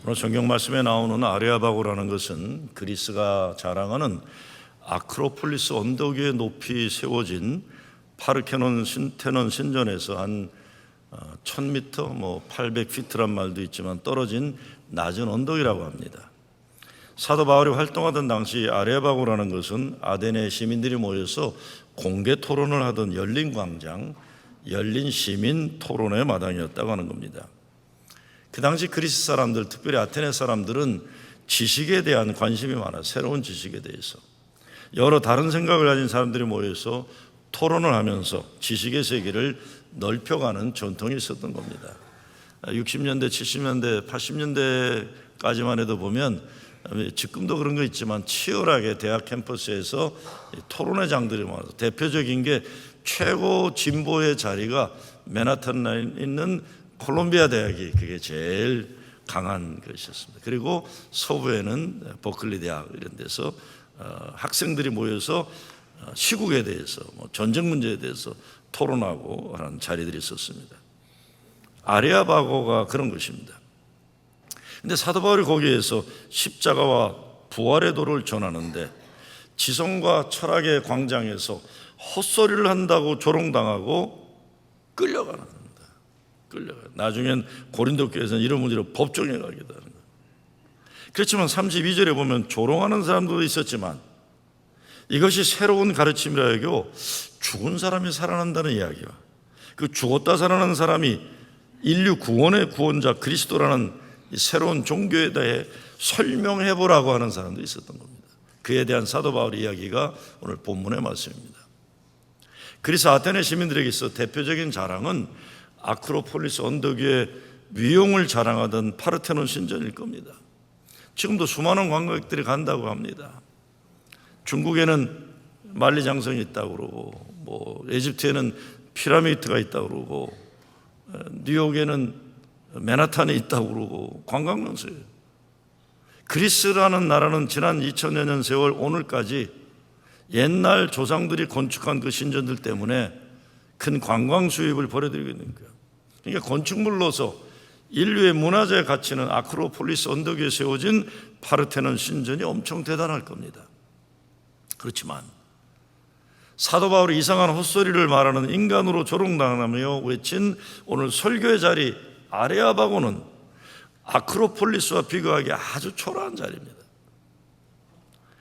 오늘 성경 말씀에 나오는 아레아바고라는 것은 그리스가 자랑하는 아크로폴리스 언덕 위에 높이 세워진 파르테논 신전에서 한 1000m, 800피트란 말도 있지만 떨어진 낮은 언덕이라고 합니다. 사도 바울이 활동하던 당시 아레아바고라는 것은 아테네 시민들이 모여서 공개 토론을 하던 열린 광장, 열린 시민 토론의 마당이었다고 하는 겁니다. 그 당시 그리스 사람들, 특별히 아테네 사람들은 지식에 대한 관심이 많아, 새로운 지식에 대해서 여러 다른 생각을 가진 사람들이 모여서 토론을 하면서 지식의 세계를 넓혀가는 전통이 있었던 겁니다. 60년대, 70년대, 80년대까지만 해도 보면 지금도 그런 거 있지만 치열하게 대학 캠퍼스에서 토론회 장들이 많아서 대표적인 게 최고 진보의 자리가 맨하탄에 있는 콜롬비아 대학이 그게 제일 강한 것이었습니다. 그리고 서부에는 버클리 대학 이런 데서 학생들이 모여서 시국에 대해서 전쟁 문제에 대해서 토론하고 하는 자리들이 있었습니다. 아레아바고가 그런 것입니다. 근데 사도 바울이 거기에서 십자가와 부활의 도를 전하는데 지성과 철학의 광장에서 헛소리를 한다고 조롱당하고 끌려가는 겁니다. 나중엔 고린도 교회에서는 이런 문제로 법정에 가기도 하는 거예요. 그렇지만 32절에 보면 조롱하는 사람도 있었지만 이것이 새로운 가르침이라 여겨 죽은 사람이 살아난다는 이야기와 그 죽었다 살아난 사람이 인류 구원의 구원자 그리스도라는 이 새로운 종교에 대해 설명해보라고 하는 사람도 있었던 겁니다. 그에 대한 사도 바울의 이야기가 오늘 본문의 말씀입니다. 그리스 아테네 시민들에게 있어 대표적인 자랑은 아크로폴리스 언덕 위에 위용을 자랑하던 파르테논 신전일 겁니다. 지금도 수많은 관광객들이 간다고 합니다. 중국에는 만리장성이 있다고 그러고 에집트에는 피라미드가 있다고 그러고 뉴욕에는 맨하탄에 있다고 그러고 관광명소예요. 그리스라는 나라는 지난 2000여 년 세월 오늘까지 옛날 조상들이 건축한 그 신전들 때문에 큰 관광 수입을 벌여들이고 있는 거예요. 그러니까 건축물로서 인류의 문화재 가치는 아크로폴리스 언덕 위에 세워진 파르테논 신전이 엄청 대단할 겁니다. 그렇지만 사도 바울이 이상한 헛소리를 말하는 인간으로 조롱당하며 외친 오늘 설교의 자리 아레아바고는 아크로폴리스와 비교하기 아주 초라한 자리입니다.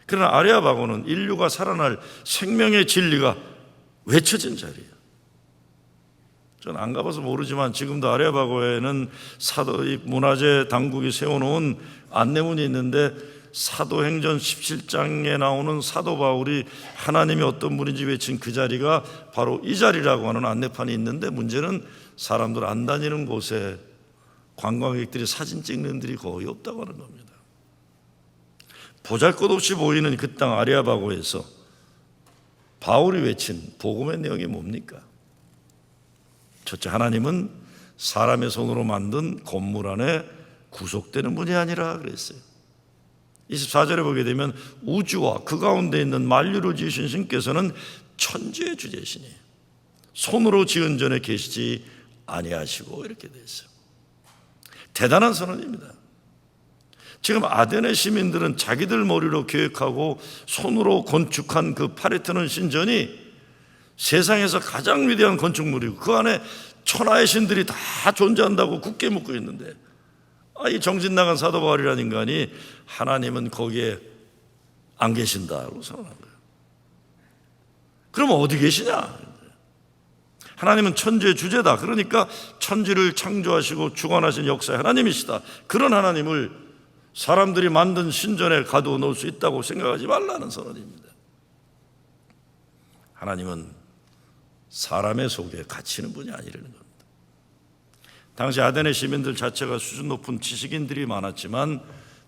그러나 아레아바고는 인류가 살아날 생명의 진리가 외쳐진 자리예요. 저는 안 가봐서 모르지만 지금도 아레아바고에는 사도의 문화재 당국이 세워놓은 안내문이 있는데 사도행전 17장에 나오는 사도 바울이 하나님이 어떤 분인지 외친 그 자리가 바로 이 자리라고 하는 안내판이 있는데 문제는 사람들 안 다니는 곳에 관광객들이 사진 찍는 들이 거의 없다고 하는 겁니다. 보잘것없이 보이는 그 땅 아레아바고에서 바울이 외친 복음의 내용이 뭡니까? 첫째, 하나님은 사람의 손으로 만든 건물 안에 구속되는 분이 아니라 그랬어요. 24절에 보게 되면 우주와 그 가운데 있는 만유를 지으신 신께서는 천지의 주제시니 손으로 지은 전에 계시지 아니하시고 이렇게 되어 있어요. 대단한 선언입니다. 지금 아테네 시민들은 자기들 머리로 계획하고 손으로 건축한 그 파르테논 신전이 세상에서 가장 위대한 건축물이고 그 안에 천하의 신들이 다 존재한다고 굳게 묻고 있는데 이 정신 나간 사도 바울이라는 인간이 하나님은 거기에 안 계신다고 선언한 거예요. 그러면 어디 계시냐? 하나님은 천지의 주제다. 그러니까 천지를 창조하시고 주관하신 역사의 하나님이시다. 그런 하나님을 사람들이 만든 신전에 가두어 놓을 수 있다고 생각하지 말라는 선언입니다. 하나님은 사람의 속에 갇히는 분이 아니라는 겁니다. 당시 아테네 시민들 자체가 수준 높은 지식인들이 많았지만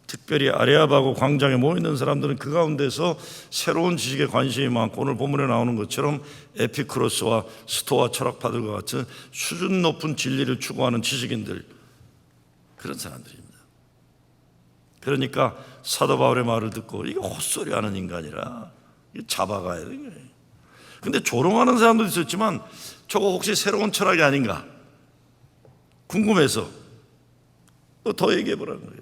특별히 아레아바고 광장에 모여있는 사람들은 그 가운데서 새로운 지식에 관심이 많고 오늘 본문에 나오는 것처럼 에피쿠로스와 스토아 철학파들과 같은 수준 높은 진리를 추구하는 지식인들, 그런 사람들입니다. 그러니까 사도 바울의 말을 듣고 이게 헛소리 하는 인간이라 잡아가야 되는 거예요. 근데 조롱하는 사람도 있었지만 저거 혹시 새로운 철학이 아닌가 궁금해서 또 더 얘기해 보라는 거예요.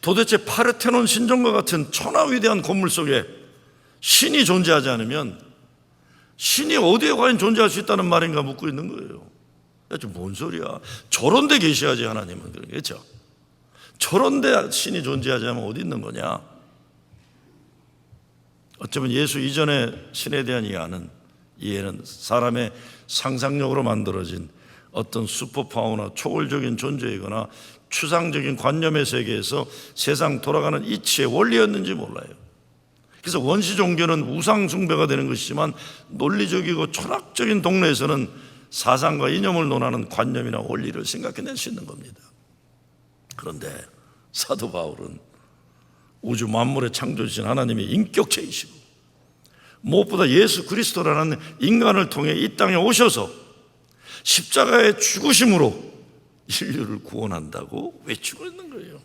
도대체 파르테논 신전과 같은 천하 위대한 건물 속에 신이 존재하지 않으면 신이 어디에 과연 존재할 수 있다는 말인가 묻고 있는 거예요. 뭔 소리야? 저런 데 계셔야지 하나님은. 그렇죠? 저런 데 신이 존재하지 않으면 어디 있는 거냐? 어쩌면 예수 이전의 신에 대한 이해는 사람의 상상력으로 만들어진 어떤 슈퍼파워나 초월적인 존재이거나 추상적인 관념의 세계에서 세상 돌아가는 이치의 원리였는지 몰라요. 그래서 원시 종교는 우상 숭배가 되는 것이지만 논리적이고 철학적인 동네에서는 사상과 이념을 논하는 관념이나 원리를 생각해낼 수 있는 겁니다. 그런데 사도 바울은 우주 만물의 창조주신 하나님의 인격체이시고 무엇보다 예수 그리스도라는 인간을 통해 이 땅에 오셔서 십자가의 죽으심으로 인류를 구원한다고 외치고 있는 거예요.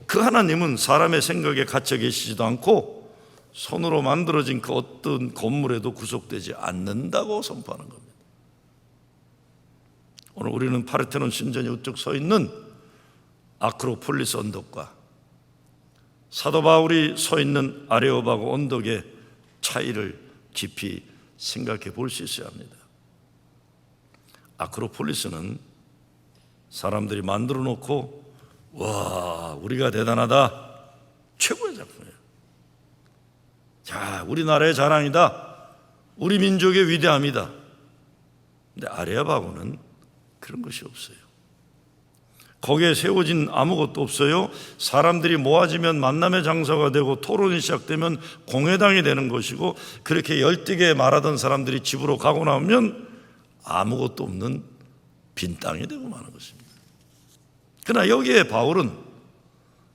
그 하나님은 사람의 생각에 갇혀 계시지도 않고 손으로 만들어진 그 어떤 건물에도 구속되지 않는다고 선포하는 겁니다. 오늘 우리는 파르테논 신전이 우뚝 서 있는 아크로폴리스 언덕과 사도 바울이 서 있는 아레오바고 언덕의 차이를 깊이 생각해 볼 수 있어야 합니다. 아크로폴리스는 사람들이 만들어 놓고 와, 우리가 대단하다, 최고의 작품이에요. 자, 우리나라의 자랑이다, 우리 민족의 위대함이다. 근데 아레오바고는 그런 것이 없어요. 거기에 세워진 아무것도 없어요. 사람들이 모아지면 만남의 장소가 되고 토론이 시작되면 공회당이 되는 것이고, 그렇게 열띠게 말하던 사람들이 집으로 가고 나오면 아무것도 없는 빈 땅이 되고 마는 것입니다. 그러나 여기에 바울은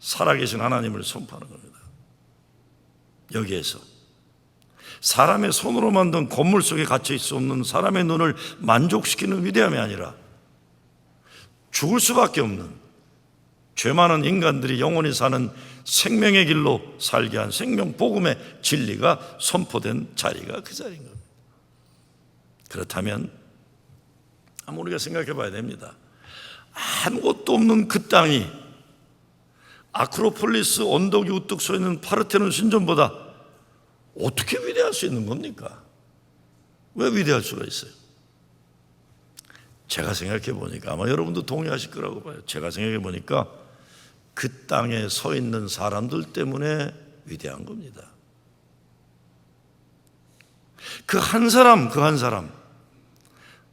살아계신 하나님을 선포하는 겁니다. 여기에서 사람의 손으로 만든 건물 속에 갇혀 있을 수 없는 사람의 눈을 만족시키는 위대함이 아니라 죽을 수밖에 없는 죄 많은 인간들이 영원히 사는 생명의 길로 살게 한 생명 복음의 진리가 선포된 자리가 그 자리인 겁니다. 그렇다면 한번 우리가 생각해 봐야 됩니다. 아무것도 없는 그 땅이 아크로폴리스 언덕이 우뚝 서 있는 파르테논 신전보다 어떻게 위대할 수 있는 겁니까? 왜 위대할 수가 있어요? 제가 생각해 보니까 아마 여러분도 동의하실 거라고 봐요. 제가 생각해 보니까 그 땅에 서 있는 사람들 때문에 위대한 겁니다. 그 한 사람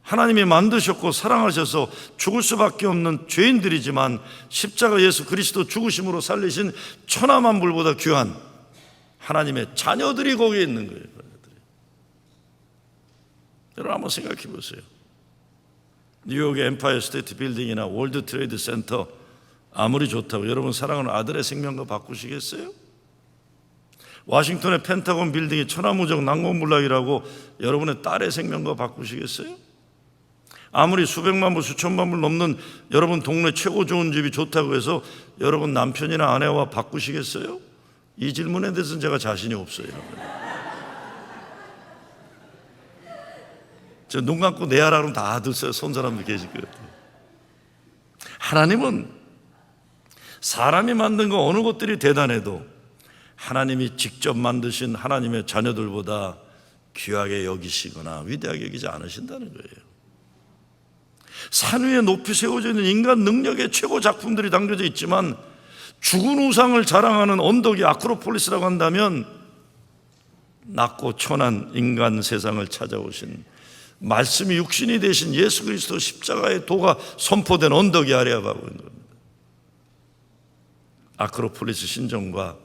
하나님이 만드셨고 사랑하셔서 죽을 수밖에 없는 죄인들이지만 십자가 예수 그리스도 죽으심으로 살리신 천하만물보다 귀한 하나님의 자녀들이 거기에 있는 거예요. 여러분 한번 생각해 보세요. 뉴욕의 엠파이어 스테이트 빌딩이나 월드 트레이드 센터 아무리 좋다고 여러분 사랑하는 아들의 생명과 바꾸시겠어요? 워싱턴의 펜타곤 빌딩이 천하무적 난공불락이라고 여러분의 딸의 생명과 바꾸시겠어요? 아무리 수백만 불 수천만 불 넘는 여러분 동네 최고 좋은 집이 좋다고 해서 여러분 남편이나 아내와 바꾸시겠어요? 이 질문에 대해서는 제가 자신이 없어요. 저 눈 감고 내 하라 그러면 다들 손 사람들 계실 거예요. 하나님은 사람이 만든 거 어느 것들이 대단해도 하나님이 직접 만드신 하나님의 자녀들보다 귀하게 여기시거나 위대하게 여기지 않으신다는 거예요. 산 위에 높이 세워져 있는 인간 능력의 최고 작품들이 담겨져 있지만 죽은 우상을 자랑하는 언덕이 아크로폴리스라고 한다면 낮고 천한 인간 세상을 찾아오신 말씀이 육신이 되신 예수 그리스도 십자가의 도가 선포된 언덕이 아레아바고 있는 겁니다. 아크로폴리스 신전과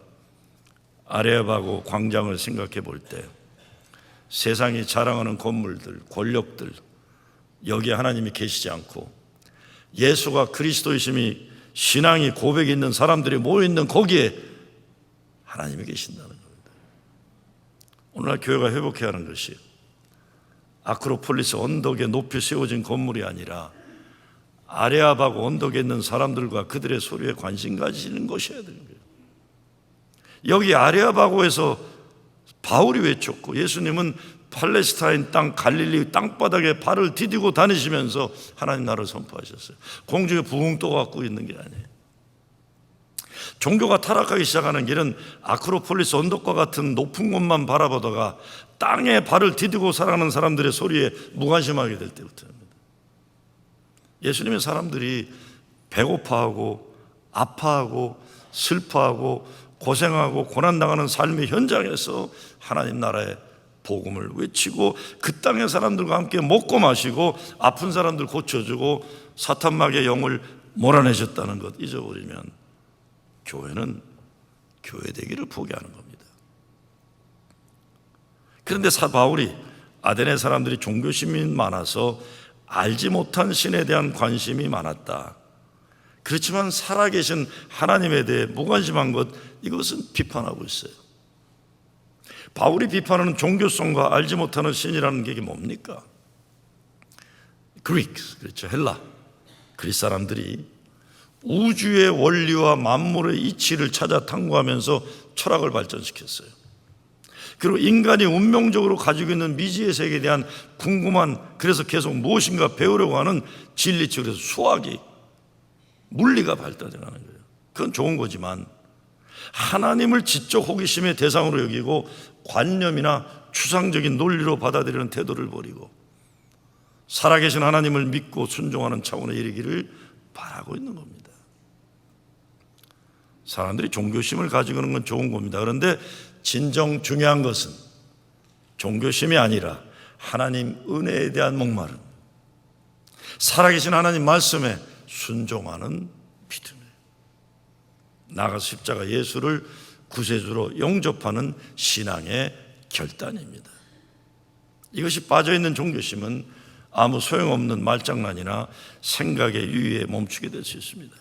아레아바고 광장을 생각해 볼 때 세상이 자랑하는 건물들, 권력들, 여기에 하나님이 계시지 않고 예수가 그리스도이심이 신앙이 고백이 있는 사람들이 모여있는 거기에 하나님이 계신다는 겁니다. 오늘날 교회가 회복해야 하는 것이 아크로폴리스 언덕에 높이 세워진 건물이 아니라 아레아바고 언덕에 있는 사람들과 그들의 소리에 관심 가지시는 것이어야 되는 거예요. 여기 아레아바고에서 바울이 외쳤고 예수님은 팔레스타인 땅 갈릴리 땅바닥에 발을 디디고 다니시면서 하나님 나라를 선포하셨어요. 공중에 붕 떠갖고 있는 게 아니에요. 종교가 타락하기 시작하는 길은 아크로폴리스 언덕과 같은 높은 곳만 바라보다가 땅에 발을 디디고 살아가는 사람들의 소리에 무관심하게 될 때부터입니다. 예수님의 사람들이 배고파하고 아파하고 슬퍼하고 고생하고 고난당하는 삶의 현장에서 하나님 나라의 복음을 외치고 그 땅의 사람들과 함께 먹고 마시고 아픈 사람들 고쳐주고 사탄마귀의 영을 몰아내셨다는 것 잊어버리면 교회는 교회 되기를 포기하는 겁니다. 그런데 바울이 아데네 사람들이 종교심이 많아서 알지 못한 신에 대한 관심이 많았다. 그렇지만 살아계신 하나님에 대해 무관심한 것, 이것은 비판하고 있어요. 바울이 비판하는 종교성과 알지 못하는 신이라는 게 이게 뭡니까? 그리스, 그렇죠, 헬라 그리스 사람들이 우주의 원리와 만물의 이치를 찾아 탐구하면서 철학을 발전시켰어요. 그리고 인간이 운명적으로 가지고 있는 미지의 세계에 대한 궁금한, 그래서 계속 무엇인가 배우려고 하는 진리치, 그래서 수학이, 물리가 발달해 가는 거예요. 그건 좋은 거지만 하나님을 지적 호기심의 대상으로 여기고 관념이나 추상적인 논리로 받아들이는 태도를 버리고 살아계신 하나님을 믿고 순종하는 차원에 이르기를 바라고 있는 겁니다. 사람들이 종교심을 가지고 있는 건 좋은 겁니다. 그런데 진정 중요한 것은 종교심이 아니라 하나님 은혜에 대한 목마름, 살아계신 하나님 말씀에 순종하는 믿음이에요. 나아가서 십자가 예수를 구세주로 영접하는 신앙의 결단입니다. 이것이 빠져있는 종교심은 아무 소용없는 말장난이나 생각의 유의에 멈추게 될 수 있습니다.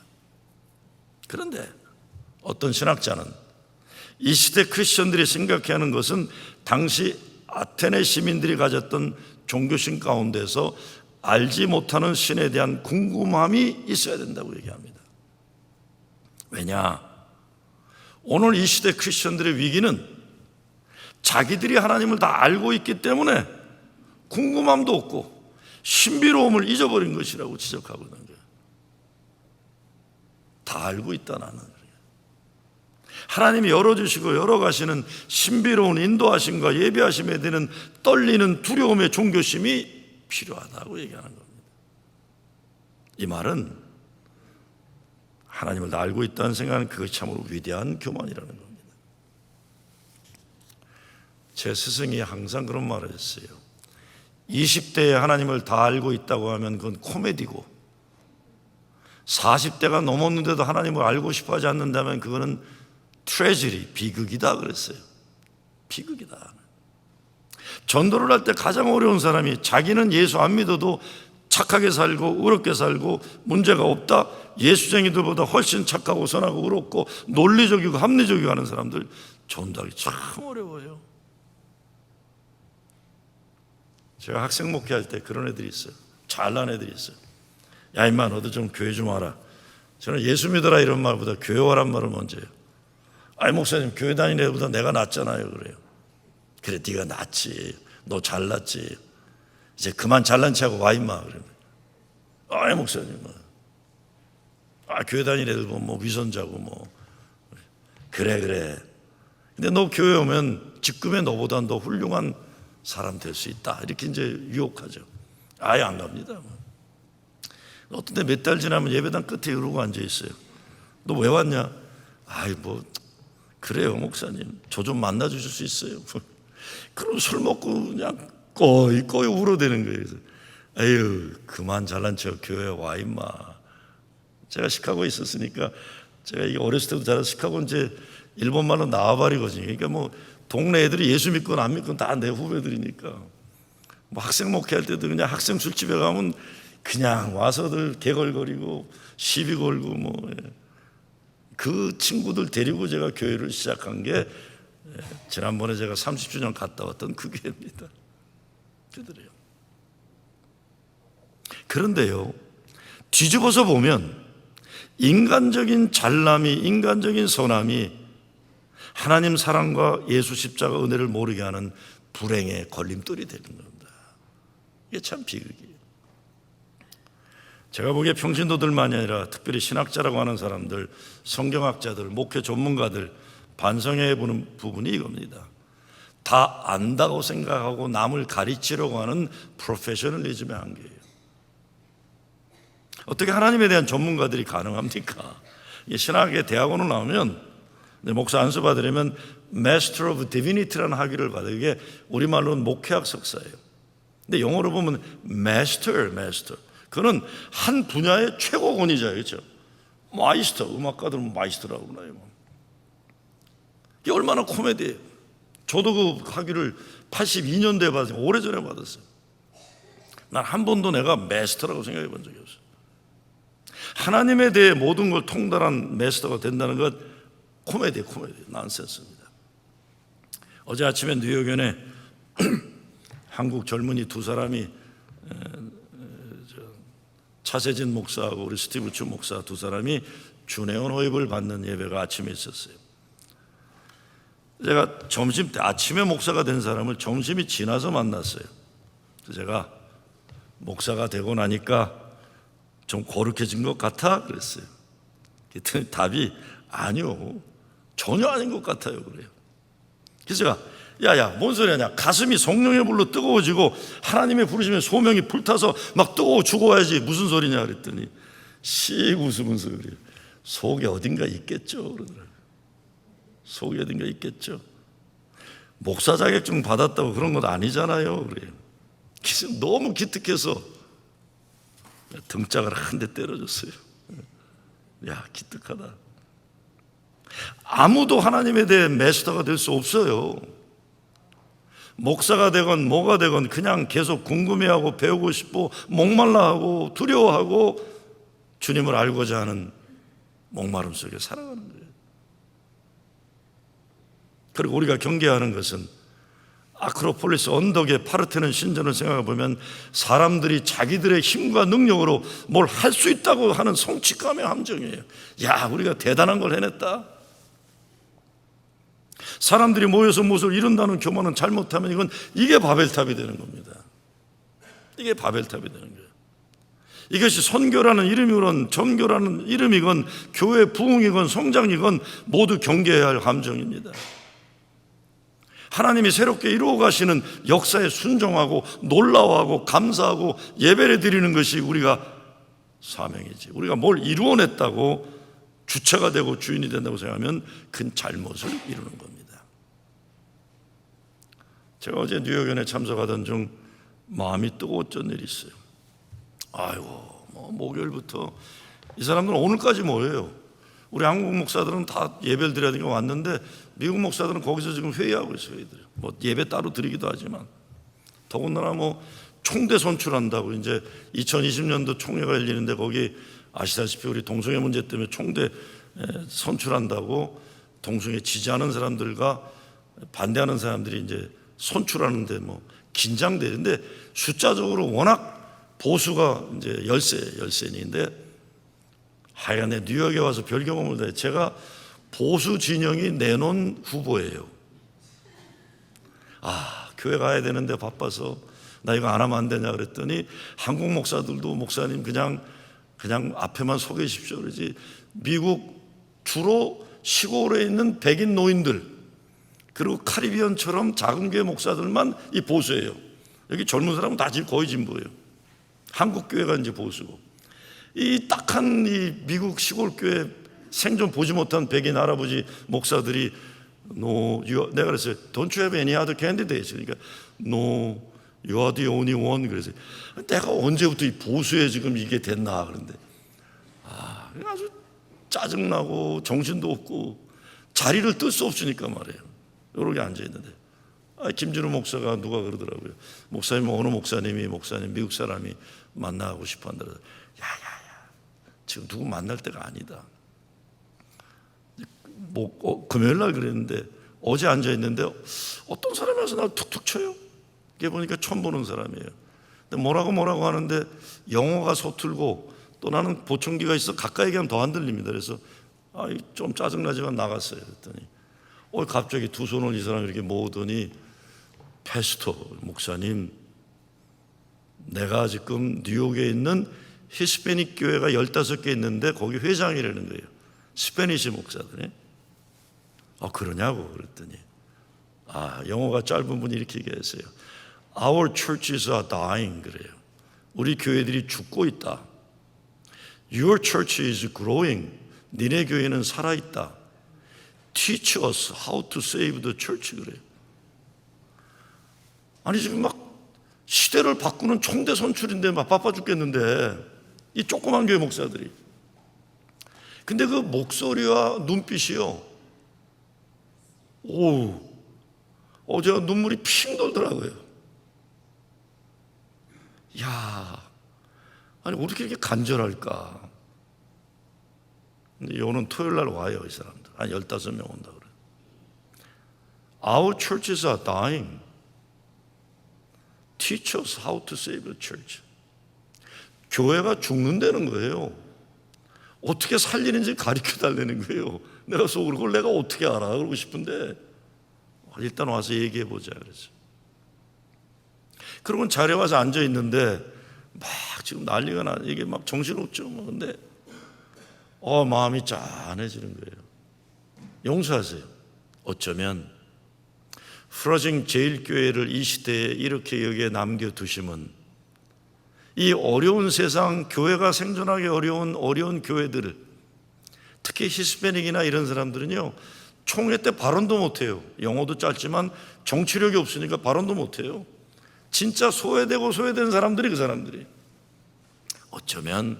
그런데 어떤 신학자는 이 시대 크리스천들이 생각해야 하는 것은 당시 아테네 시민들이 가졌던 종교심 가운데서 알지 못하는 신에 대한 궁금함이 있어야 된다고 얘기합니다. 왜냐? 오늘 이 시대 크리스천들의 위기는 자기들이 하나님을 다 알고 있기 때문에 궁금함도 없고 신비로움을 잊어버린 것이라고 지적하고 있는 거예요. 다 알고 있다 나는. 하나님이 열어주시고 열어가시는 신비로운 인도하심과 예배하심에 대한 떨리는 두려움의 종교심이 필요하다고 얘기하는 겁니다. 이 말은 하나님을 다 알고 있다는 생각은 그것이 참으로 위대한 교만이라는 겁니다. 제 스승이 항상 그런 말을 했어요. 20대에 하나님을 다 알고 있다고 하면 그건 코미디고 40대가 넘었는데도 하나님을 알고 싶어 하지 않는다면 그거는 트레저리, 비극이다 그랬어요. 비극이다. 전도를 할 때 가장 어려운 사람이 자기는 예수 안 믿어도 착하게 살고 의롭게 살고 문제가 없다, 예수쟁이들보다 훨씬 착하고 선하고 의롭고 논리적이고 합리적이고 하는 사람들 전도하기 참 어려워요. 제가 학생 목회할 때 그런 애들이 있어요. 잘난 애들이 있어요. 야 임마 너도 좀 교회 좀 와라. 저는 예수 믿어라 이런 말보다 교회 와란 말을 먼저 해요. 아이 목사님 교회 다니는 애보다 내가 낫잖아요. 그래요. 그래 네가 낫지, 너 잘났지, 이제 그만 잘난 체하고 와 임마. 그러면 아이 목사님 교회 다니는 애들 보면 뭐 위선자고 뭐 그래 근데 너 교회 오면 지금의 너보다 더 훌륭한 사람 될 수 있다 이렇게 이제 유혹하죠. 아예 안 갑니다. 어떤 때 몇 달 지나면 예배당 끝에 이러고 앉아 있어요. 너 왜 왔냐? 아이 뭐 그래요 목사님 저 좀 만나 주실 수 있어요? 그럼 술 먹고 그냥 꺼이 울어대는 거예요. 그래서 에휴 그만 잘난 척 교회 와 임마. 제가 시카고에 있었으니까 제가 이게 어렸을 때부터 자라서 시카고 이제 일본 말로 나와버리거든요. 그러니까 뭐 동네 애들이 예수 믿건 안 믿건 다 내 후배들이니까 뭐 학생 목회할 때도 그냥 학생 술집에 가면 그냥 와서들 개걸거리고 시비 걸고 뭐 그 친구들 데리고 제가 교회를 시작한 게 지난번에 제가 30주년 갔다 왔던 그 교회입니다. 그들이요. 그런데요, 뒤집어서 보면 인간적인 잘남이, 인간적인 선함이 하나님 사랑과 예수 십자가 은혜를 모르게 하는 불행의 걸림돌이 되는 겁니다. 이게 참 비극이에요. 제가 보기에 평신도들만이 아니라 특별히 신학자라고 하는 사람들, 성경학자들, 목회 전문가들 반성해 보는 부분이 이겁니다. 다 안다고 생각하고 남을 가르치려고 하는 프로페셔널리즘의 한계예요. 어떻게 하나님에 대한 전문가들이 가능합니까? 신학의 대학원을 나오면, 목사 안수 받으려면 Master of Divinity라는 학위를 받아요. 이게 우리말로는 목회학 석사예요. 근데 영어로 보면 Master. 그는 한 분야의 최고 권위자예요. 그렇죠? 마이스터, 음악가들은 마이스터라고 그러나요? 이게 얼마나 코미디예요. 저도 그 학위를 82년도에 받았어요. 오래전에 받았어요. 난 한 번도 내가 마스터라고 생각해 본 적이 없어요. 하나님에 대해 모든 걸 통달한 마스터가 된다는 것 코미디, 난센스입니다. 어제 아침에 뉴욕연에 한국 젊은이 두 사람이, 차세진 목사하고 우리 스티브 chu 목사 두 사람이 주내원 호입을 받는 예배가 아침에 있었어요. 제가 점심 때 아침에 목사가 된 사람을 점심이 지나서 만났어요. 그래서 제가 목사가 되고 나니까 좀 거룩해진 것 같아? 그랬어요. 그랬더니 답이 아니요, 전혀 아닌 것 같아요. 그래요. 그래서 제가 야야 뭔 소리 하냐, 가슴이 성령의 불로 뜨거워지고 하나님의 부르심에 소명이 불타서 막 뜨거워 죽어야지 무슨 소리냐 그랬더니 씩 웃으면서 그래요. 속에 어딘가 있겠죠 그러더라고요. 속에 어딘가 있겠죠. 목사 자격증 받았다고 그런 것 아니잖아요. 그래요. 너무 기특해서 등짝을 한 대 때려줬어요. 야, 기특하다. 아무도 하나님에 대해 마스터가 될 수 없어요. 목사가 되건 뭐가 되건 그냥 계속 궁금해하고 배우고 싶고 목말라하고 두려워하고 주님을 알고자 하는 목마름 속에 살아가는 거예요. 그리고 우리가 경계하는 것은 아크로폴리스 언덕의 파르테논 신전을 생각해 보면 사람들이 자기들의 힘과 능력으로 뭘 할 수 있다고 하는 성취감의 함정이에요. 야, 우리가 대단한 걸 해냈다. 사람들이 모여서 무엇을 이룬다는 교만은 잘못하면 이게 바벨탑이 되는 겁니다. 이게 바벨탑이 되는 거예요. 이것이 선교라는 이름이건 전교라는 이름이건 교회 부흥이건 성장이건 모두 경계해야 할 함정입니다. 하나님이 새롭게 이루어 가시는 역사에 순종하고 놀라워하고 감사하고 예배를 드리는 것이 우리가 사명이지, 우리가 뭘 이루어냈다고 주체가 되고 주인이 된다고 생각하면 큰 잘못을 이루는 겁니다. 제가 어제 뉴욕연에 참석하던 중 마음이 뜨거웠던 일이 있어요. 아이고, 목요일부터 이 사람들은 오늘까지 모여요. 우리 한국 목사들은 다 예배를 드려야 되니까 왔는데 미국 목사들은 거기서 지금 회의하고 있어요. 예배 따로 드리기도 하지만 더군다나 총대 선출한다고, 이제 2020년도 총회가 열리는데 거기 아시다시피 우리 동성애 문제 때문에 총대 선출한다고 동성애 지지하는 사람들과 반대하는 사람들이 이제 선출하는데 긴장되는데 숫자적으로 워낙 보수가 이제 열세인데 하여간에 뉴욕에 와서 별 경험을 해. 제가 보수 진영이 내놓은 후보예요. 교회 가야 되는데 바빠서 나 이거 안 하면 안 되냐 그랬더니 한국 목사들도 목사님 그냥 앞에만 서 계십시오 그러지, 미국 주로 시골에 있는 백인 노인들 그리고 카리비안처럼 작은 교회 목사들만 이 보수예요. 여기 젊은 사람은 다 지금 거의 진보예요. 한국 교회가 이제 보수고, 이 딱한 이 미국 시골 교회 생전 보지 못한 백인 할아버지 목사들이 내가 그랬어요. Don't you have any other candidates? 그러니까 No, you are the only one. 그래서 내가 언제부터 이 보수에 지금 이게 됐나 그런데 아주 짜증나고 정신도 없고 자리를 뜰 수 없으니까 말이에요. 이렇게 앉아있는데 김준우 목사가 누가 그러더라고요. 목사님, 어느 목사님 미국 사람이 만나고 싶어 한다. 야야야, 지금 누구 만날 때가 아니다. 금요일 날 그랬는데 어제 앉아있는데 어떤 사람이 와서 날 툭툭 쳐요. 이게 보니까 처음 보는 사람이에요. 근데 뭐라고 하는데 영어가 서툴고 또 나는 보청기가 있어 가까이 가면 더 안 들립니다. 그래서 좀 짜증나지만 나갔어요. 그랬더니 갑자기 두 손을 이 사람이 이렇게 모으더니 패스터 목사님, 내가 지금 뉴욕에 있는 히스패닉 교회가 15개 있는데 거기 회장이라는 거예요. 스페니시 목사들이. 그러냐고 그랬더니 영어가 짧은 분이 이렇게 얘기했어요. Our churches are dying 그래요. 우리 교회들이 죽고 있다. Your church is growing. 니네 교회는 살아있다. Teach us how to save the church 그래요. 아니 지금 막 시대를 바꾸는 총대 선출인데 막 바빠 죽겠는데 이 조그만 교회 목사들이. 근데 그 목소리와 눈빛이요. 제가 눈물이 핑 돌더라고요. 아니 어떻게 이렇게 간절할까? 근데 오늘 토요일 날 와요, 이 사람들. 한 15명 온다 그래. Our churches are dying. Teach us how to save the church. 교회가 죽는다는 거예요. 어떻게 살리는지 가르쳐 달라는 거예요. 내가 속으로 그걸 내가 어떻게 알아? 그러고 싶은데 일단 와서 얘기해 보자 그래서. 그러고 자리에 와서 앉아 있는데 막 지금 난리가 나. 이게 막 정신없죠. 근데 마음이 짠해지는 거예요. 용서하세요. 어쩌면 프로징 제일교회를 이 시대에 이렇게 여기에 남겨두심은 이 어려운 세상, 교회가 생존하기 어려운 교회들을, 특히 히스패닉이나 이런 사람들은요, 총회 때 발언도 못해요. 영어도 짧지만 정치력이 없으니까 발언도 못해요. 진짜 소외된 사람들이 그 사람들이. 어쩌면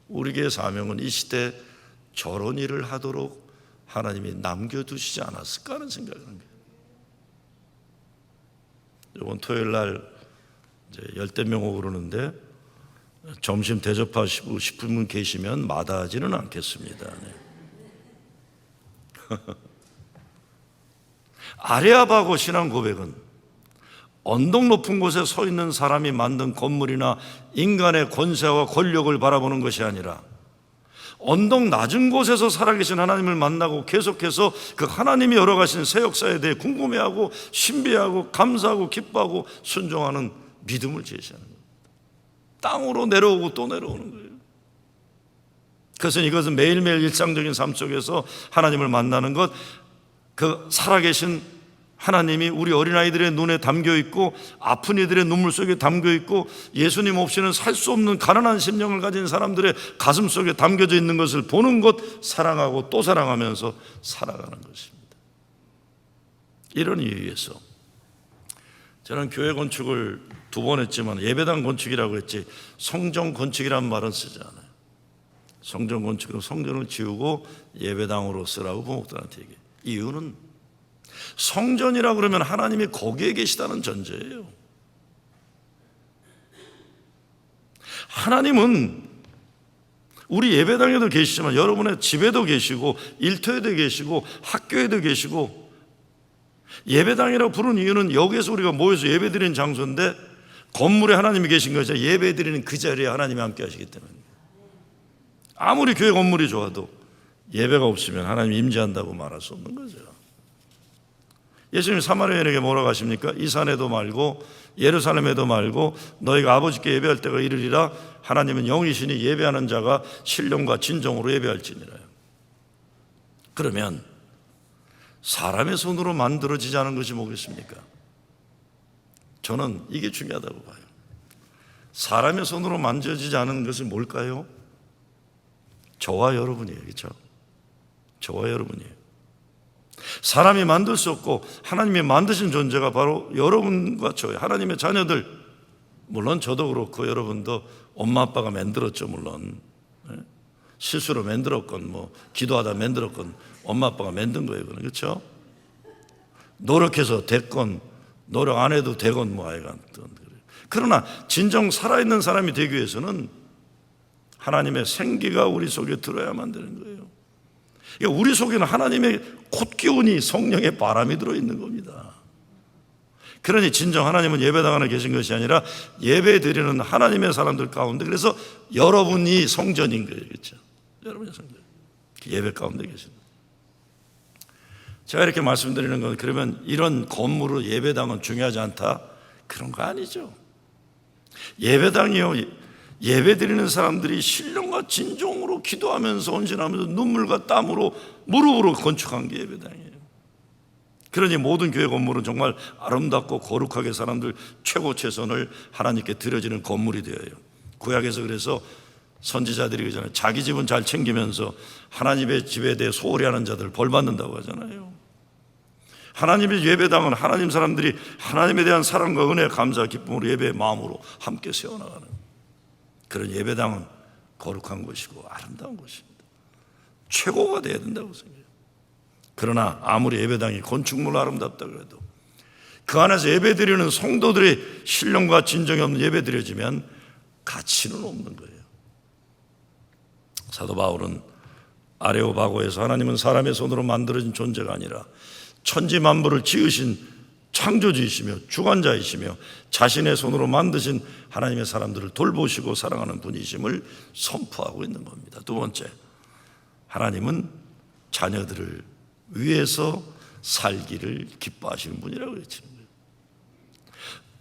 우리 교회 사명은 이 시대 저런 일을 하도록 하나님이 남겨두시지 않았을까 하는 생각을 합니다. 이번 토요일 날 이제 10명 오고 그러는데 점심 대접하시고 싶은 분 계시면 마다하지는 않겠습니다. 네. 아레아바고 신앙 고백은 언덕 높은 곳에 서 있는 사람이 만든 건물이나 인간의 권세와 권력을 바라보는 것이 아니라 언덕 낮은 곳에서 살아계신 하나님을 만나고 계속해서 그 하나님이 열어가신 새 역사에 대해 궁금해하고 신비하고 감사하고 기뻐하고 순종하는 믿음을 제시하는 거예요. 땅으로 내려오고 또 내려오는 거예요. 그래서 이것은 매일매일 일상적인 삶 속에서 하나님을 만나는 것, 그 살아계신 하나님이 우리 어린아이들의 눈에 담겨 있고 아픈 이들의 눈물 속에 담겨 있고 예수님 없이는 살 수 없는 가난한 심령을 가진 사람들의 가슴 속에 담겨져 있는 것을 보는 것, 사랑하고 또 사랑하면서 살아가는 것입니다. 이런 이유에서 저는 교회 건축을 2번 했지만 예배당 건축이라고 했지 성전 건축이라는 말은 쓰지 않아요. 성전 건축으로 성전을 지우고 예배당으로 쓰라고 부목들한테 얘기해요. 이유는 성전이라 그러면 하나님이 거기에 계시다는 전제예요. 하나님은 우리 예배당에도 계시지만 여러분의 집에도 계시고 일터에도 계시고 학교에도 계시고, 예배당이라고 부르는 이유는 여기에서 우리가 모여서 예배드리는 장소인데 건물에 하나님이 계신 것이 아니라 예배드리는 그 자리에 하나님이 함께 하시기 때문입니다. 아무리 교회 건물이 좋아도 예배가 없으면 하나님이 임재한다고 말할 수 없는 거죠. 예수님 사마리아인에게 뭐라고 하십니까? 이 산에도 말고 예루살렘에도 말고 너희가 아버지께 예배할 때가 이르리라. 하나님은 영이시니 예배하는 자가 신령과 진정으로 예배할지니라요. 그러면 사람의 손으로 만들어지지 않은 것이 뭐겠습니까? 저는 이게 중요하다고 봐요. 사람의 손으로 만들어지지 않은 것은 뭘까요? 저와 여러분이에요. 그렇죠? 저와 여러분이에요. 사람이 만들 수 없고 하나님이 만드신 존재가 바로 여러분과 저예요. 하나님의 자녀들. 물론 저도 그렇고 여러분도 엄마 아빠가 만들었죠. 물론 실수로 만들었건 기도하다 만들었건 엄마 아빠가 만든 거예요. 그렇죠? 노력해서 됐건 노력 안 해도 되건 하여간. 그러나 진정 살아있는 사람이 되기 위해서는 하나님의 생기가 우리 속에 들어야만 되는 거예요. 그러니까 우리 속에는 하나님의 콧기운이, 성령의 바람이 들어있는 겁니다. 그러니 진정 하나님은 예배당 안에 계신 것이 아니라 예배 드리는 하나님의 사람들 가운데, 그래서 여러분이 성전인 거예요. 그렇죠? 여러분이 성전, 예배 가운데 계십니다. 제가 이렇게 말씀드리는 건 그러면 이런 건물로 예배당은 중요하지 않다? 그런 거 아니죠. 예배당이요, 예배 드리는 사람들이 신령과 진정으로 기도하면서 헌신하면서 눈물과 땀으로 무릎으로 건축한 게 예배당이에요. 그러니 모든 교회 건물은 정말 아름답고 거룩하게 사람들 최고 최선을 하나님께 드려지는 건물이 되어요. 구약에서 그래서 선지자들이 그러잖아요. 자기 집은 잘 챙기면서 하나님의 집에 대해 소홀히 하는 자들 벌 받는다고 하잖아요. 하나님의 예배당은 하나님 사람들이 하나님에 대한 사랑과 은혜, 감사, 기쁨으로 예배의 마음으로 함께 세워나가는 그런 예배당은 거룩한 것이고 아름다운 것입니다. 최고가 되어야 된다고 생각해요. 그러나 아무리 예배당이 건축물로 아름답다고 해도 그 안에서 예배드리는 성도들의 신령과 진정이 없는 예배드려지면 가치는 없는 거예요. 사도 바울은 아레오바고에서 하나님은 사람의 손으로 만들어진 존재가 아니라 천지 만물을 지으신 창조주이시며 주관자이시며 자신의 손으로 만드신 하나님의 사람들을 돌보시고 사랑하는 분이심을 선포하고 있는 겁니다. 두 번째, 하나님은 자녀들을 위해서 살기를 기뻐하시는 분이라고 외칩니다.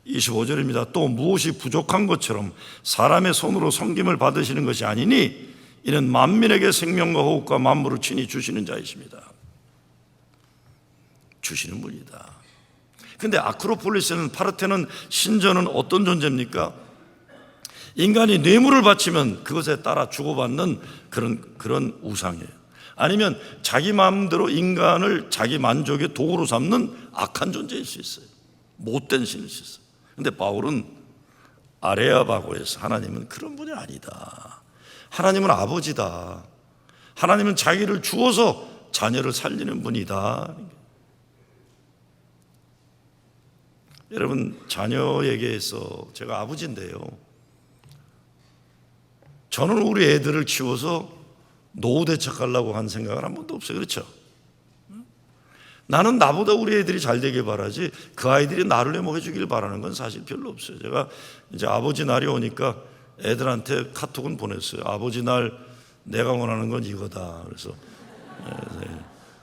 25절입니다. 또 무엇이 부족한 것처럼 사람의 손으로 섬김을 받으시는 것이 아니니 이는 만민에게 생명과 호흡과 만물을 친히 주시는 자이십니다. 주시는 분이다. 근데 아크로폴리스는, 파르테논 신전은 어떤 존재입니까? 인간이 뇌물을 바치면 그것에 따라 주고받는 그런 우상이에요. 아니면 자기 마음대로 인간을 자기 만족의 도구로 삼는 악한 존재일 수 있어요. 못된 신일 수 있어요. 근데 바울은 아레아바고에서 하나님은 그런 분이 아니다. 하나님은 아버지다. 하나님은 자기를 주어서 자녀를 살리는 분이다. 여러분, 자녀에게서 제가 아버지인데요, 저는 우리 애들을 키워서 노후 대책하려고 한 생각을 한 번도 없어요. 그렇죠? 나는 나보다 우리 애들이 잘 되길 바라지 그 아이들이 나를 해먹여 주길 바라는 건 사실 별로 없어요. 제가 이제 아버지 날이 오니까 애들한테 카톡은 보냈어요. 아버지 날 내가 원하는 건 이거다. 그래서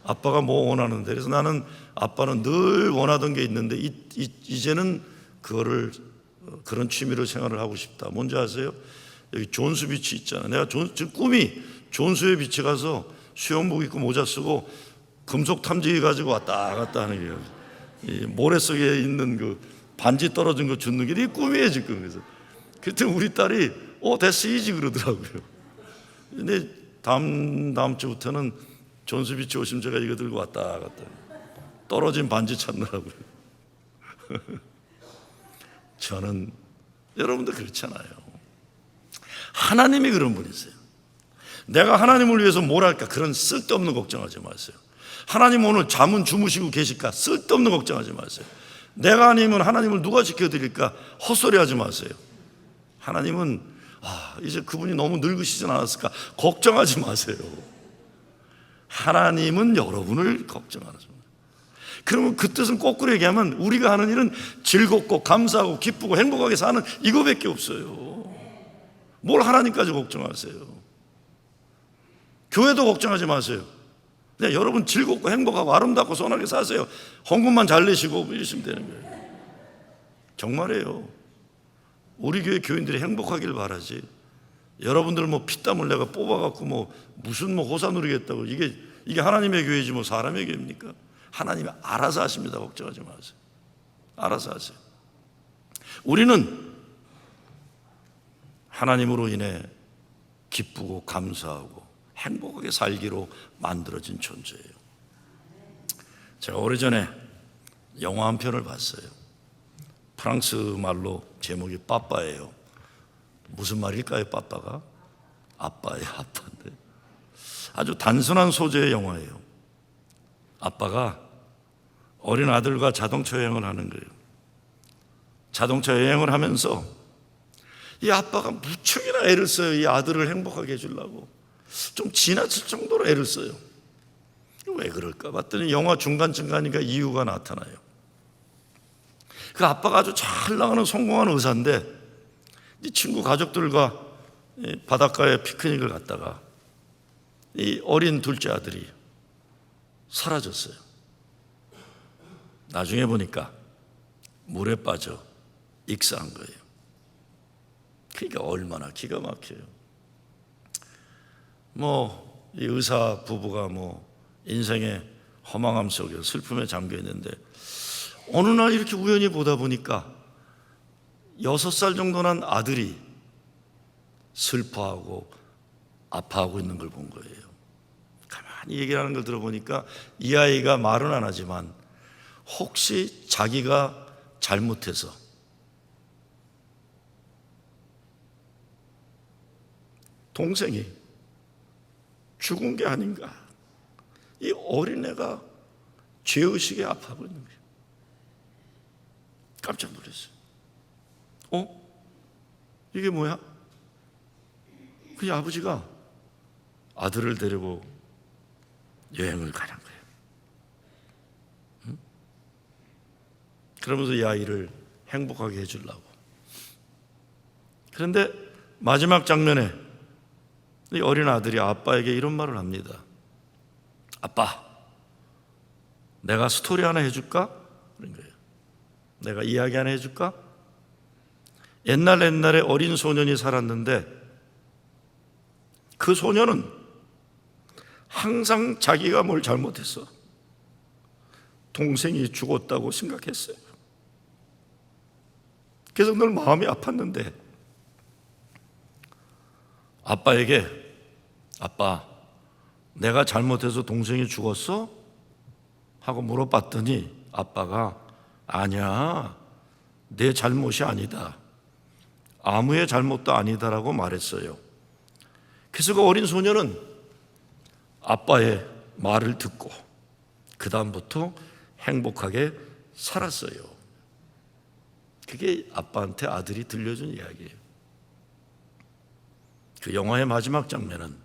아빠가 뭐 원하는데, 그래서 나는 아빠는 늘 원하던 게 있는데 이제는 그런 취미로 생활을 하고 싶다. 뭔지 아세요? 여기 존스비치 있잖아요. 내가 지금 꿈이 존스의 비치 가서 수영복 입고 모자 쓰고 금속 탐지기 가지고 왔다 갔다 하는 게요. 이 모래 속에 있는 그 반지 떨어진 거 줍는 게 네 꿈이에요 지금. 그래서 그때 우리 딸이 됐어 이지 그러더라고요. 근데 다음 주부터는 존스비치 오시면 제가 이거 들고 왔다 갔다 떨어진 반지 찾느라고요. 저는 여러분도 그렇잖아요. 하나님이 그런 분이세요. 내가 하나님을 위해서 뭘 할까? 그런 쓸데없는 걱정하지 마세요. 하나님 오늘 잠은 주무시고 계실까? 쓸데없는 걱정하지 마세요. 내가 아니면 하나님을 누가 지켜드릴까? 헛소리하지 마세요. 하나님은 이제 그분이 너무 늙으시진 않았을까? 걱정하지 마세요. 하나님은 여러분을 걱정하는 분. 그러면 그 뜻은 거꾸로 얘기하면 우리가 하는 일은 즐겁고 감사하고 기쁘고 행복하게 사는 이거밖에 없어요. 뭘 하나님까지 걱정하세요? 교회도 걱정하지 마세요. 그냥 여러분 즐겁고 행복하고 아름답고 선하게 사세요. 헌금만 잘 내시고 이러시면 되는 거예요. 정말이에요. 우리 교회 교인들이 행복하길 바라지, 여러분들 뭐 피땀 흘려가 뽑아갖고 무슨 호사 누리겠다고, 이게 하나님의 교회지 사람의 교회입니까? 하나님이 알아서 하십니다. 걱정하지 마세요. 알아서 하세요. 우리는 하나님으로 인해 기쁘고 감사하고 행복하게 살기로 만들어진 존재예요. 제가 오래전에 영화 한 편을 봤어요. 프랑스 말로 제목이 빠빠예요. 무슨 말일까요? 빠빠가? 아빠예요. 아빠인데 아주 단순한 소재의 영화예요. 아빠가 어린 아들과 자동차 여행을 하는 거예요. 자동차 여행을 하면서 이 아빠가 무척이나 애를 써요. 이 아들을 행복하게 해주려고 좀 지나칠 정도로 애를 써요. 왜 그럴까 봤더니 영화 중간쯤 가니까 이유가 나타나요. 그 아빠가 아주 잘 나가는 성공한 의사인데 이 친구 가족들과 바닷가에 피크닉을 갔다가 이 어린 둘째 아들이 사라졌어요. 나중에 보니까 물에 빠져 익사한 거예요. 그러니까 얼마나 기가 막혀요. 이 의사 부부가 인생의 허망함 속에 슬픔에 잠겨 있는데 어느 날 이렇게 우연히 보다 보니까 6살 정도 난 아들이 슬퍼하고 아파하고 있는 걸 본 거예요. 가만히 얘기하는 걸 들어보니까 이 아이가 말은 안 하지만 혹시 자기가 잘못해서 동생이 죽은 게 아닌가, 이 어린애가 죄의식에 아파하고 있는 거예요. 깜짝 놀랐어요. 이게 뭐야? 그 아버지가 아들을 데리고 여행을 가는 거예요. 그러면서 이 아이를 행복하게 해주려고. 그런데 마지막 장면에 이 어린 아들이 아빠에게 이런 말을 합니다. 아빠, 내가 스토리 하나 해줄까? 그런 거예요. 내가 이야기 하나 해줄까? 옛날에 어린 소년이 살았는데 그 소년은 항상 자기가 뭘 잘못했어. 동생이 죽었다고 생각했어요. 그래서 늘 마음이 아팠는데 아빠에게 아빠, 내가 잘못해서 동생이 죽었어? 하고 물어봤더니 아빠가 아니야, 내 잘못이 아니다, 아무의 잘못도 아니다라고 말했어요. 그래서 그 어린 소녀는 아빠의 말을 듣고 그 다음부터 행복하게 살았어요. 그게 아빠한테 아들이 들려준 이야기예요. 그 영화의 마지막 장면은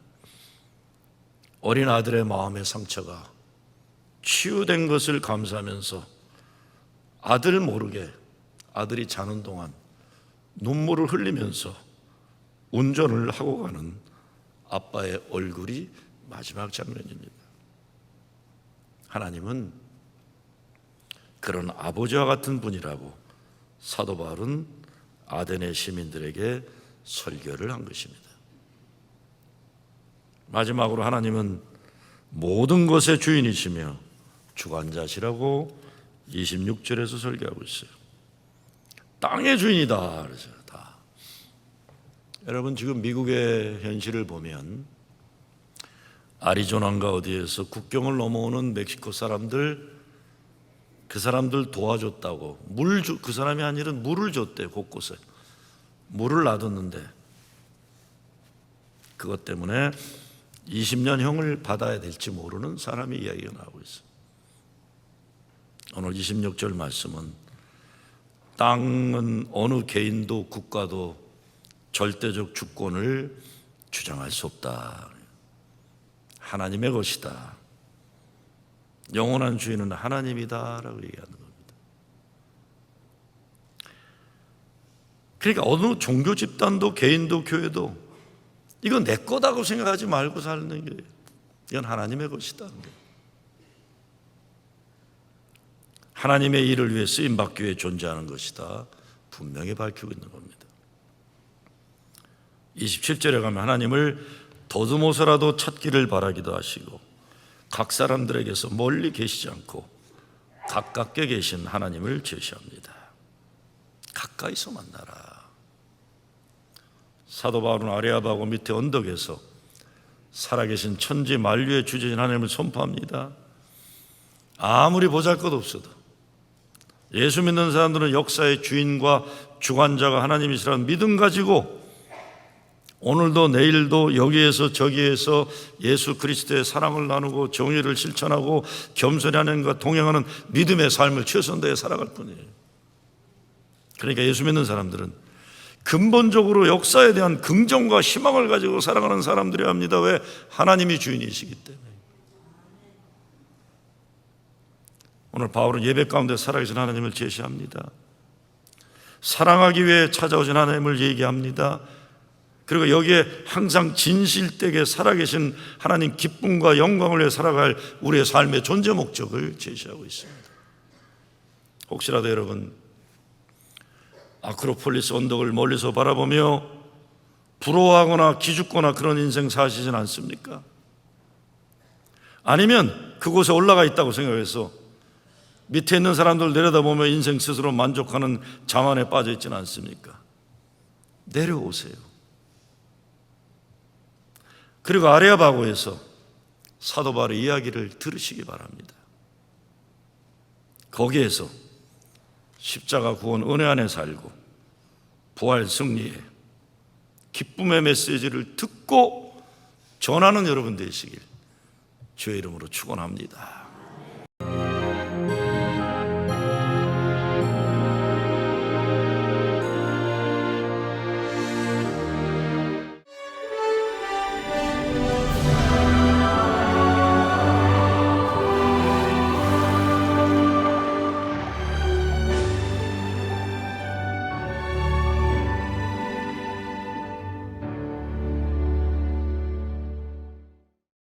어린 아들의 마음의 상처가 치유된 것을 감사하면서 아들 모르게 아들이 자는 동안 눈물을 흘리면서 운전을 하고 가는 아빠의 얼굴이 마지막 장면입니다. 하나님은 그런 아버지와 같은 분이라고 사도 바울은 아데네 시민들에게 설교를 한 것입니다. 마지막으로 하나님은 모든 것의 주인이시며 주관자시라고 26절에서 설교하고 있어요. 땅의 주인이다 그래서 다. 여러분, 지금 미국의 현실을 보면 아리조나인가 어디에서 국경을 넘어오는 멕시코 사람들, 그 사람들 도와줬다고 그 사람이 한 일은 물을 줬대. 곳곳에 물을 놔뒀는데 그것 때문에 20년 형을 받아야 될지 모르는 사람의 이야기가 나오고 있어요. 오늘 26절 말씀은 땅은 어느 개인도 국가도 절대적 주권을 주장할 수 없다. 하나님의 것이다. 영원한 주인은 하나님이다 라고 얘기하는 겁니다. 그러니까 어느 종교 집단도 개인도 교회도 이건 내 거다고 생각하지 말고 사는 거예요. 이건 하나님의 것이다. 하나님의 일을 위해 쓰임받기 위해 존재하는 것이다. 분명히 밝히고 있는 겁니다. 27절에 가면 하나님을 더듬어서라도 찾기를 바라기도 하시고 각 사람들에게서 멀리 계시지 않고 가깝게 계신 하나님을 제시합니다. 가까이서 만나라. 사도 바울은 아레아바고 밑에 언덕에서 살아계신 천지 만류의 주제인 하나님을 선포합니다. 아무리 보잘것없어도 예수 믿는 사람들은 역사의 주인과 주관자가 하나님이시라는 믿음 가지고 오늘도 내일도 여기에서 저기에서 예수 그리스도의 사랑을 나누고 정의를 실천하고 겸손히 하나님과 동행하는 믿음의 삶을 최선을 다해 살아갈 뿐이에요. 그러니까 예수 믿는 사람들은 근본적으로 역사에 대한 긍정과 희망을 가지고 살아가는 사람들이어야 합니다. 왜? 하나님이 주인이시기 때문에. 오늘 바울은 예배 가운데 살아계신 하나님을 제시합니다. 사랑하기 위해 찾아오신 하나님을 얘기합니다. 그리고 여기에 항상 진실되게 살아계신 하나님 기쁨과 영광을 위해 살아갈 우리의 삶의 존재 목적을 제시하고 있습니다. 혹시라도 여러분 아크로폴리스 언덕을 멀리서 바라보며 부러워하거나 기죽거나 그런 인생 사시진 않습니까? 아니면 그곳에 올라가 있다고 생각해서 밑에 있는 사람들 내려다보며 인생 스스로 만족하는 자만에 빠져 있지는 않습니까? 내려오세요. 그리고 아레아바고에서 사도 바울의 이야기를 들으시기 바랍니다. 거기에서 십자가 구원 은혜 안에 살고 부활 승리의 기쁨의 메시지를 듣고 전하는 여러분 되시길 주의 이름으로 축원합니다.